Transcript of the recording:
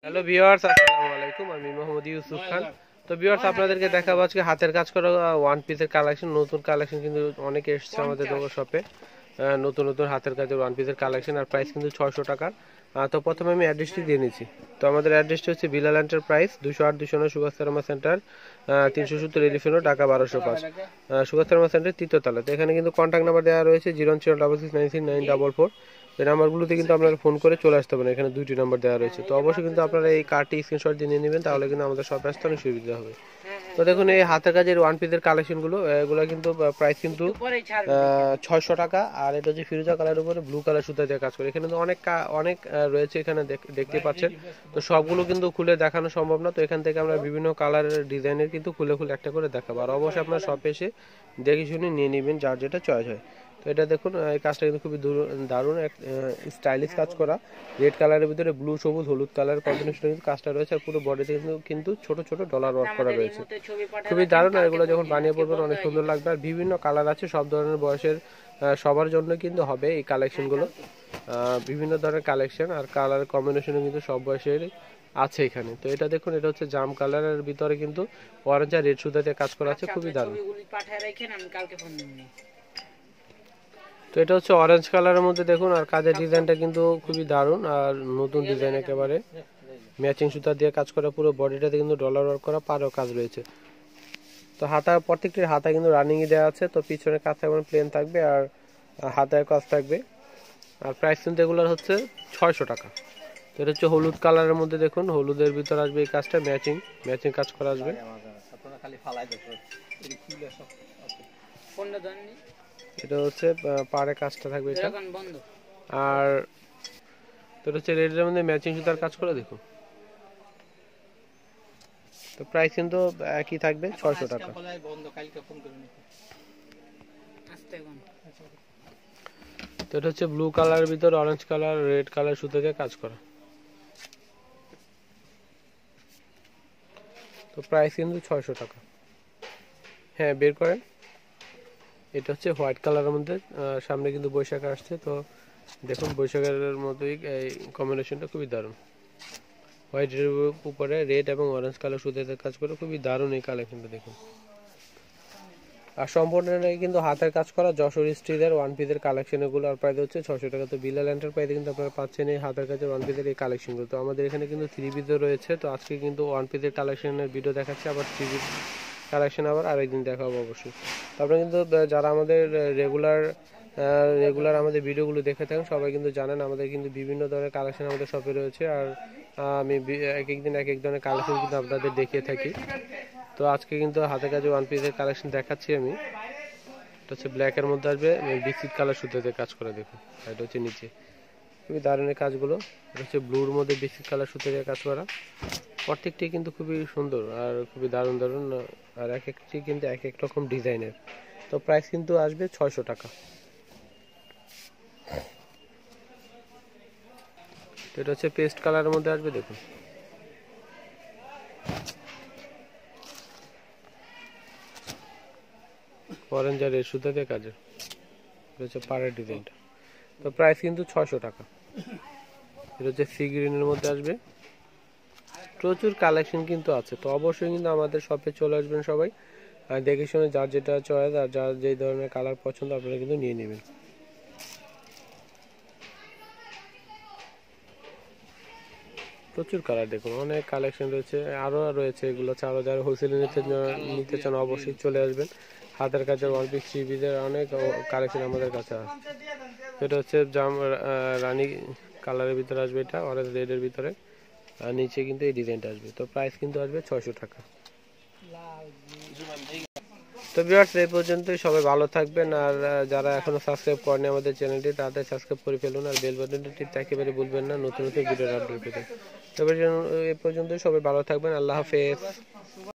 Hello viewers, আসসালামু আলাইকুম। আমি মোহাম্মদ ইউসুফ খান। তো ভিউয়ার্স, আপনাদেরকে দেখাবো আজকে হাতের কাজ করা ওয়ান পিসের কালেকশন। নতুন কালেকশন কিন্তু অনেক এসেছে আমাদের শপে। নতুন নতুন হাতের কাজের ওয়ান পিসের কালেকশন, আর প্রাইস কিন্তু 600 টাকা। তো প্রথমে আমি অ্যাড্রেসটি দিয়ে নিচ্ছি। তো আমাদের অ্যাড্রেসটি হচ্ছে বিলাল এন্টারপ্রাইজ, 208-209 সুভাষ শর্মা সেন্টার, 370 এলিফেনো, ঢাকা 1205। সুভাষ শর্মা সেন্টার তৃতীয় তলা। তো এখানে কিন্তু কন্ট্যাক্ট নাম্বার দেওয়া রয়েছে 01066963944। এই নাম্বারগুলোতে কিন্তু আপনারা ফোন করে চলে আসতে পারেন। এখানে দুইটি নাম্বার দেওয়া রয়েছে। তো অবশ্যই কিন্তু আপনারা এই কার্ডটি স্ক্রিনশট দিয়ে নিয়ে নেবেন, তাহলে কিন্তু আমাদের শপে আসতে অনেক সুবিধা হবে। তো দেখুন, এই হাতের কাজের ওয়ান পিসের কালেকশনগুলো, এগুলো কিন্তু প্রাইস কিন্তু 600 টাকা। আর এটা হচ্ছে ফিরোজা কালারের উপরে ব্লু কালার সুতা দিয়ে কাজ করে। এখানে কিন্তু অনেক রয়েছে, এখানে দেখতে পাচ্ছেন। তো সবগুলো কিন্তু খুলে দেখানো সম্ভব না। তো এখান থেকে আমরা বিভিন্ন কালারের ডিজাইনের কিন্তু খুলে একটা করে দেখাবো। আর অবশ্যই আপনার শপে এসে দেখে শুনে নিয়ে নেবেন, যার যেটা চয়েস হয়। তো এটা দেখুন, এই কাজটা কিন্তু খুবই দারুণ এক স্টাইলিশ কাজ করা। রেড কালারের ভিতরে ব্লু, সবুজ, হলুদ কালার কম্বিনেশনে কিন্তু কাজটা রয়েছে। আর পুরো বডিতে কিন্তু ছোট ছোট ডলার ওয়ার্ক করা রয়েছে, খুবই দারুণ। আর এগুলো যখন বানিয়ে পড়বেন অনেক সুন্দর লাগবে। আর বিভিন্ন কালার আছে, সব ধরনের বয়সের সবার জন্য কিন্তু হবে এই কালেকশনগুলো। বিভিন্ন ধরনের কালেকশন আর কালার কম্বিনেশনে কিন্তু সব বয়সের আছে এখানে। তো এটা দেখুন, এটা হচ্ছে জাম কালারের ভিতরে কিন্তু অরেঞ্জ আর রেড সুতা দিয়ে কাজ করা আছে, খুবই দারুণ। তো এটা হচ্ছে অরেঞ্জ কালারের মধ্যে দেখুন, আর কাজের ডিজাইনটা কিন্তু খুবই দারুণ আর নতুন ডিজাইন, একেবারে ম্যাচিং সুতা দিয়ে কাজ করা। পুরো বডিটাতে কিন্তু ডলার ওয়ার্ক করা, পাড়ও কাজ রয়েছে। তো প্রত্যেকটির হাতা কিন্তু রানিংয়ে দেওয়া আছে। তো পিছনে কাজ থাকবে প্লেন থাকবে, আর হাতায় কাজ থাকবে। আর প্রাইস কিন্তু এগুলোর হচ্ছে 600 টাকা। তো এটা হচ্ছে হলুদ কালারের মধ্যে দেখুন, হলুদের ভিতর আসবে এই কাজটা, ম্যাচিং কাজ করা আসবে। এটা হচ্ছে পাড়ে কাজটা থাকবে এটা। আর তো এটা হচ্ছে রেডের মধ্যে ম্যাচিং সুতার কাজ করে দেখুন। তো প্রাইস কিন্তু একই থাকবে, 600 টাকা। তো এটা হচ্ছে ব্লু কালারের ভিতর অরেঞ্জ কালার, রেড কালার সুতো দিয়ে কাজ করা। তো প্রাইস কিন্তু 600 টাকা। হ্যাঁ, বের করেন। এটা হচ্ছে হোয়াইট কালারের মধ্যে, সামনে কিন্তু বৈশাখ আসছে। তো দেখুন, বৈশাখের মতোই এই কম্বিনেশনটা খুবই দারুণ। হোয়াইটের উপরে রেড এবং অরেঞ্জ কালার সুতোতে কাজ করে, খুবই দারুণ এই কালেকশনটা দেখুন। আর সম্পূর্ণটাই কিন্তু হাতের কাজ করা যশোর স্টিলের ওয়ান পিসের কালেকশন এগুলো। আর প্রাইস হচ্ছে 600 টাকা। তো বিলাল এন্টারপ্রাইজে কিন্তু আপনারা পাচ্ছেন এই হাতের কাজের ওয়ান পিসের এই কালেকশনগুলো। তো আমাদের এখানে কিন্তু 3 পিসও রয়েছে। তো আজকে কিন্তু ওয়ান পিসের কালেকশনের ভিডিও দেখাচ্ছি, আবার 3 পিস কালেকশন আবার আরেকদিন দেখাবো অবশ্যই। তারপরে কিন্তু যারা আমাদের রেগুলার আমাদের ভিডিওগুলো দেখে থাকেন, সবাই কিন্তু জানেন আমাদের কিন্তু বিভিন্ন ধরনের কালেকশন আমাদের শপে রয়েছে। আর আমি এক এক দিন এক এক ধরনের কালেকশন কিন্তু আপনাদের দেখিয়ে থাকি। তো আজকে কিন্তু হাতের কাজে ওয়ান পিসের কালেকশন দেখাচ্ছি আমি। এটা হচ্ছে ব্ল্যাকের মধ্যে আসবে, বিস্কিট কালার সুতোতে কাজ করে দেখুন। এটা হচ্ছে নিচে, খুবই দারুণ এই কাজগুলো। এটা হচ্ছে ব্লুর মধ্যে বিস্কিট কালার সুতো দিয়ে কাজ করা। প্রত্যেকটি কিন্তু খুবই সুন্দর আর খুবই দারুণ দারুণ। আর এক একটি কিন্তু এক এক রকম ডিজাইনের। তো প্রাইস কিন্তু আসবে 600 টাকা। তো এটা হচ্ছে পেস্ট কালারের মধ্যে আসবে দেখুন। অরেঞ্জ আর রেড সুতো দিয়ে কাজের, এটা হচ্ছে পাড়ের ডিজাইনটা। তো প্রাইস কিন্তু 600 টাকা। এটা হচ্ছে সি গ্রিনের মধ্যে আসবে। প্রচুর কালেকশন কিন্তু আছে। তো অবশ্যই কিন্তু আমাদের শপে চলে আসবেন সবাই, আর দেখে শুনে যার যেটা চয়েস আর যার যে ধরনের কালার পছন্দ আপনারা কিন্তু নিয়ে নেবেন। প্রচুর কালার দেখুন, অনেক কালেকশন রয়েছে, আরও রয়েছে। এগুলো আরও যারা হোলসেলে নিতে চান অবশ্যই চলে আসবেন। হাতের কাছে ওয়ান পিস, থ্রি পিসের অনেক কালেকশন আমাদের কাছে আছে। এটা হচ্ছে রানী কালারের ভিতরে আসবে, এটা অরেঞ্জ রেডের ভিতরে, আর নিচে কিন্তু এই ডিজাইনটা আসবে। তো প্রাইস কিন্তু আসবে 600 টাকা। তো ভিউয়ার্স, এই পর্যন্তই। সবাই ভালো থাকবেন। আর যারা এখনো সাবস্ক্রাইব করেনি আমাদের চ্যানেলটি, তাদের সাবস্ক্রাইব করে ফেলুন। আর বেল বাটনটি টিপতে একেবারে ভুলবেন না নতুন নতুন ভিডিওর আপডেট পেতে। তবে এই পর্যন্তই, সবাই ভালো থাকবেন। আল্লাহ হাফেজ।